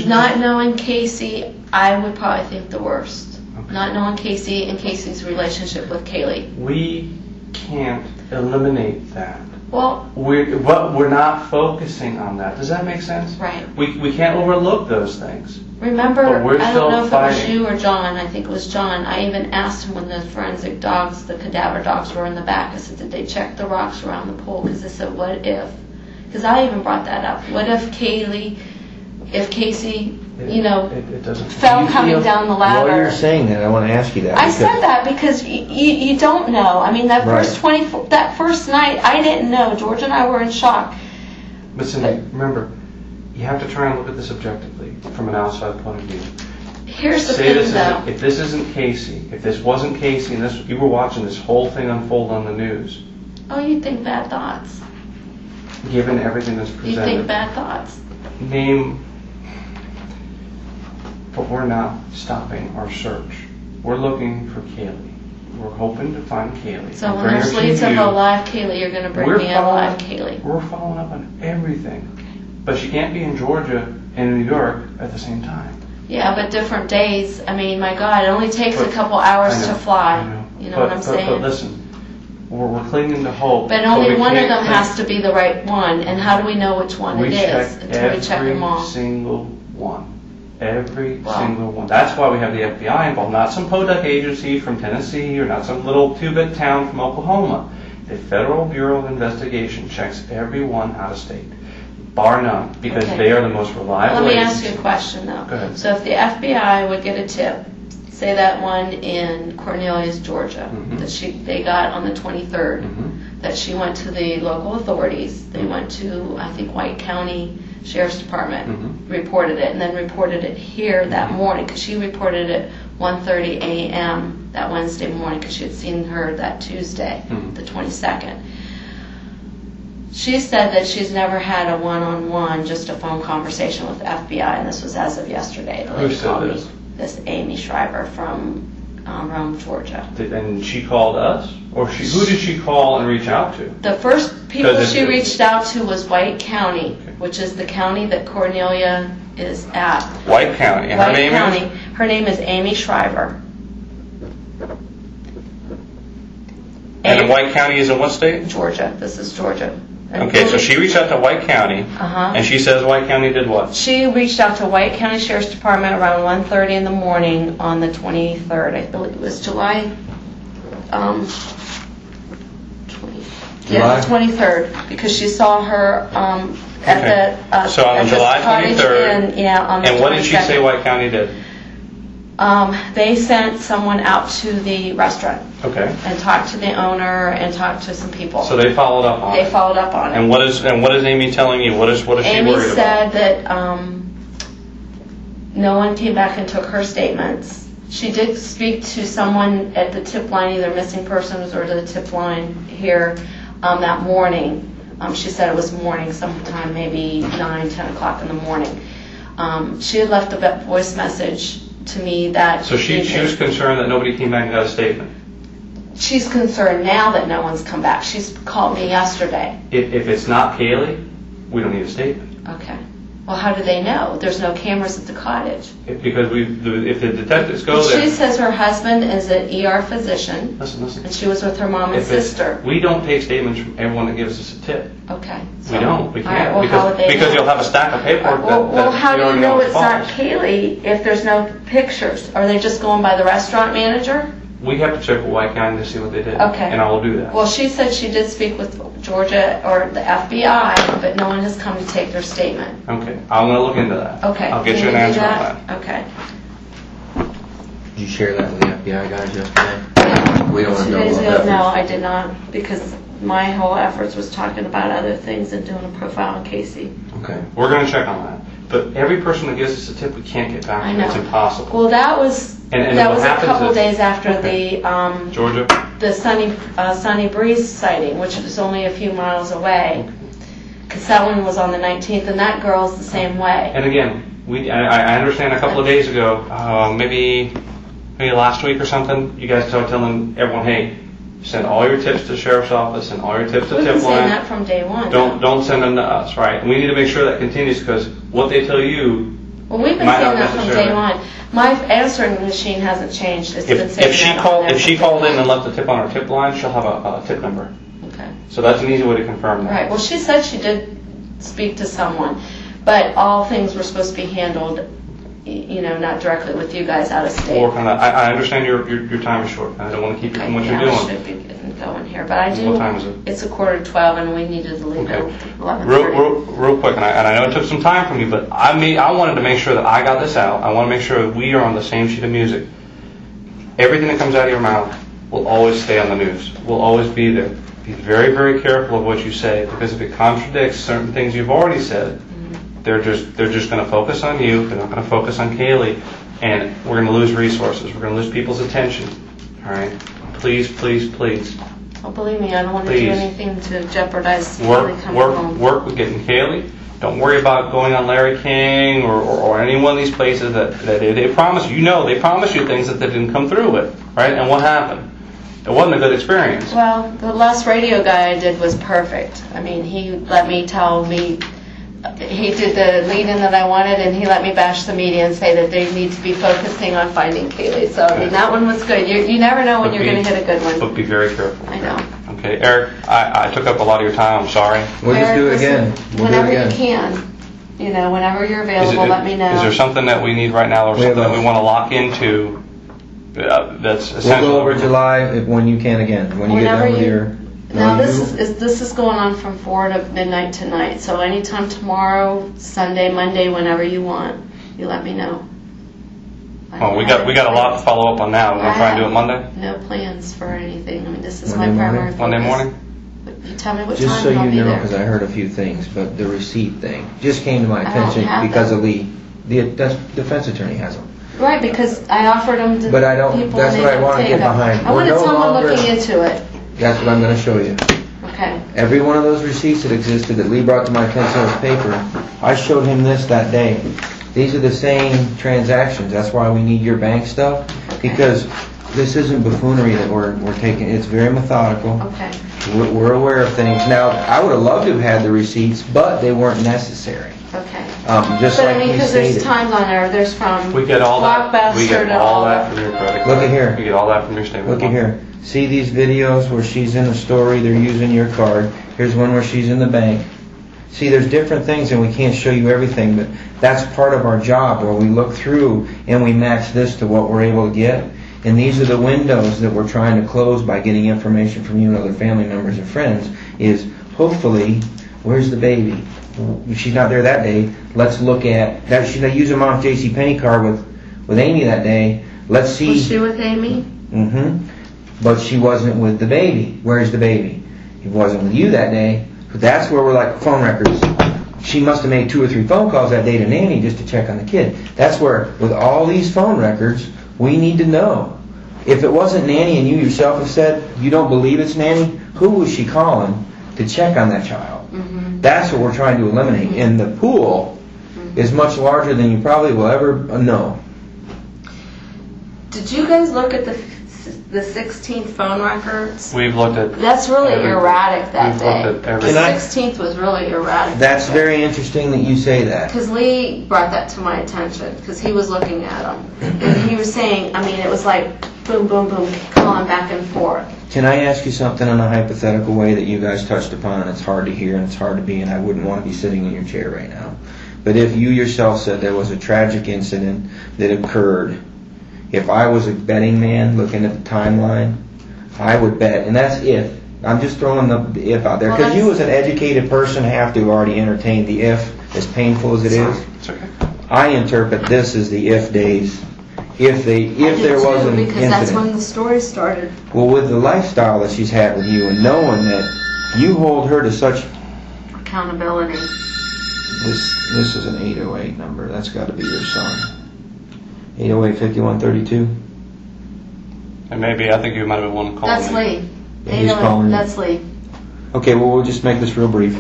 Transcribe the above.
Not knowing Casey, I would probably think the worst. Okay. Not knowing Casey and Casey's relationship with Kaylee. We can't eliminate that. Well, we're not focusing on that. Does that make sense? Right. We can't overlook those things. Remember, I don't know if it was you or John. I think it was John. I even asked him when the forensic dogs, the cadaver dogs, were in the back. I said, did they check the rocks around the pool? Because I said, what if? Because I even brought that up. What if Casey, fell coming down the ladder? While you're saying that, I want to ask you that. I said that because you don't know. I mean, that first night, I didn't know. George and I were in shock. But Cindy, remember, you have to try and look at this objectively from an outside point of view. Here's the thing, though. If this isn't Casey, if this wasn't Casey, and you were watching this whole thing unfold on the news. Oh, you think bad thoughts. Given everything that's presented. You think bad thoughts. But we're not stopping our search. We're looking for Kaylee. We're hoping to find Kaylee. So when there's leads of a live Kaylee, you're going to bring me a live Kaylee. We're following up on everything. Okay. But she can't be in Georgia and New York at the same time. Yeah, but different days. I mean, my God, it only takes a couple hours to fly. I know. You know what I'm saying? But listen, we're clinging to hope. But only one of them has to be the right one. And how do we know which one it is until we check them all? Every single one. Every single one. That's why we have the FBI involved. Not some podunk agency from Tennessee or not some little two-bit town from Oklahoma. The Federal Bureau of Investigation checks everyone out of state, bar none, because they are the most reliable agency. Let me agency. ask you a question, though. Go ahead. So if the FBI would get a tip, say that one in Cornelius, Georgia, that they got on the 23rd, that she went to the local authorities, they went to, I think, White County Sheriff's Department, reported it, and then reported it here that morning, because she reported it 1:30 a.m. that Wednesday morning, because she had seen her that Tuesday, the 22nd. She said that she's never had a one-on-one, just a phone conversation with the FBI, and this was as of yesterday. The lady called me. This Amy Shriver from Rome, Georgia. And she called us? Or who did she call and reach out to? The first people she reached out to was White County, which is the county that Cornelia is at. White County. And her name is? Her name is Amy Shriver. And White County is in what state? Georgia. This is Georgia. Okay, so she reached out to White County, and she says White County did what? She reached out to White County Sheriff's Department around 1:30 in the morning on the 23rd. I believe it was July. The 23rd, because she saw her at the so on July 23rd. On the and what did she say White County did? They sent someone out to the restaurant. Okay. And talked to the owner and talked to some people. So they followed up on it. They followed up on it. And what is Amy telling you? What is she worried about? Amy said that no one came back and took her statements. She did speak to someone at the tip line, either missing persons or the tip line here that morning. She said it was morning, sometime maybe 9, 10 o'clock in the morning. She had left a voice message to me that... So she was concerned that nobody came back and got a statement? She's concerned now that no one's come back. She's called me yesterday. If it's not Kaylee, we don't need a statement. Okay. Well, how do they know? There's no cameras at the cottage. Because if the detectives go there... She says her husband is an ER physician. Listen. And she was with her mom and sister. We don't take statements from everyone that gives us a tip. Okay. We don't. We can't. Right, well, because you'll have a stack of paperwork well, how do you know it's not Kaylee if there's no pictures? Are they just going by the restaurant manager? We have to check with White County to see what they did. Okay. And I will do that. Well, she said she did speak with Georgia or the FBI, but no one has come to take their statement. Okay. I'm going to look into that. Okay. I'll get you an answer on that. Okay. Did you share that with the FBI guys yesterday? We don't want to know about that. No, I did not, because my whole efforts was talking about other things and doing a profile on Casey. Okay. We're going to check on that. But every person that gives us a tip, we can't get back. I know. It's impossible. Well, that was a couple days after the Georgia? The Sunny Breeze sighting, which was only a few miles away. Because that one was on the 19th, and that girl's the same way. And again, I understand a couple of days ago, maybe last week or something, you guys started telling everyone, hey, send all your tips to the sheriff's office and all your tips to tip line. We've been saying that from day one. Don't send them to us, right? And we need to make sure that continues, because what they tell you Well, we've been Might seeing not that from necessarily. day one. My answering machine hasn't changed. It's been If sitting she out on called there if she for called in days. and left a tip on her tip line, she'll have a tip number. Okay. So that's an easy way to confirm that. Right. Well, she said she did speak to someone, but all things were supposed to be handled, not directly with you guys out of state. Or kind of, I understand your time is short. I don't want to keep you from what you're I doing. should be getting going here, but I do. What time is it? It's 11:45, and we needed to leave Okay. at 11:30. Real quick, and I know it took some time from you, but I wanted to make sure that I got this out. I want to make sure that we are on the same sheet of music. Everything that comes out of your mouth will always stay on the news. Will always be there. Be very, very careful of what you say, because if it contradicts certain things you've already said, they're just going to focus on you. They're not going to focus on Kaylee, and we're going to lose resources. We're going to lose people's attention. All right, please, please, please. Oh, believe me, I don't want to do Please. anything to jeopardize Kaylee coming home. Work with getting Kaylee. Don't worry about going on Larry King or any one of these places that they promise you. They promise you things that they didn't come through with, right? And what happened? It wasn't a good experience. Well, the last radio guy I did was perfect. I mean, he let me he did the lead-in that I wanted, and he let me bash the media and say that they need to be focusing on finding Kaylee. So, I mean, that one was good. You never know when you're going to hit a good one. But be very careful. I know. Okay, Eric, I took up a lot of your time. I'm sorry. We'll just do it again. Whenever you can. Whenever you're available, let me know. Is there something that we need right now, or something that we want to lock into that's essential? We'll go over July when you can again. When you get done with your... Now this is going on from 4 to midnight tonight. So anytime tomorrow, Sunday, Monday, whenever you want, you let me know. Well, we got a lot to follow up on now. We're going to try and do it Monday? No plans for anything. I mean, this is Monday my primary morning? focus. Monday morning? You tell me what Just time so and I'll you be know, there. because I heard a few things, but the receipt thing just came to my I don't attention have because them. of the defense attorney has them. Right, because I offered them to But I don't- people that's and what they I don't wanna take get them. behind. I wanted We're no someone longer- looking into it. That's what I'm going to show you. Okay. Every one of those receipts that existed that Lee brought to my attention was paper. I showed him this that day. These are the same transactions. That's why we need your bank stuff, because this isn't buffoonery that we're taking. It's very methodical. Okay. We're aware of things. Now, I would have loved to have had the receipts, but they weren't necessary. Okay. Just But like I mean, he because there's stated. times on there. There's from We get all that. We Blockbuster get to all all that from your credit card. Look at here. We get all that from your statement. Look at here. See these videos where she's in a story, they're using your card. Here's one where she's in the bank. See, there's different things, and we can't show you everything, but that's part of our job, where we look through and we match this to what we're able to get. And these are the windows that we're trying to close by getting information from you and other family members and friends, is hopefully, where's the baby? If she's not there that day, let's look at that. She's using Mom's JCPenney card with Amy that day. Let's see. Was she with Amy? Mm-hmm. But she wasn't with the baby. Where's the baby? He wasn't with you that day. But that's where we're like phone records. She must have made 2 or 3 phone calls that day to Nanny just to check on the kid. That's where, with all these phone records, we need to know. If it wasn't Nanny and you yourself have said you don't believe it's Nanny, who was she calling to check on that child? Mm-hmm. That's what we're trying to eliminate. Mm-hmm. And the pool is much larger than you probably will ever know. Did you guys look at the 16th phone records? We've looked at. That's really erratic that We've day. looked at The everything. 16th was really erratic. That's very interesting that you say that. Because Lee brought that to my attention, because he was looking at them. And he was saying, I mean, it was like boom, boom, boom, calling back and forth. Can I ask you something in a hypothetical way that you guys touched upon, and it's hard to hear and it's hard to be, and I wouldn't want to be sitting in your chair right now. But if you yourself said there was a tragic incident that occurred, if I was a betting man looking at the timeline, I would bet, and that's if. I'm just throwing the if out there, Well, because you as an educated person have to have already entertained the if, as painful as it is. It's okay. I interpret this as the if days. If there was an because that's incident. when the story started. Well, with the lifestyle that she's had with you and knowing that you hold her to such... Accountability. This is an 808 number. That's got to be your son. 808-5132. And maybe, I think you might have been one calling That's me. Lee. Yeah, he's calling you. That's Lee. Okay, well, we'll just make this real brief.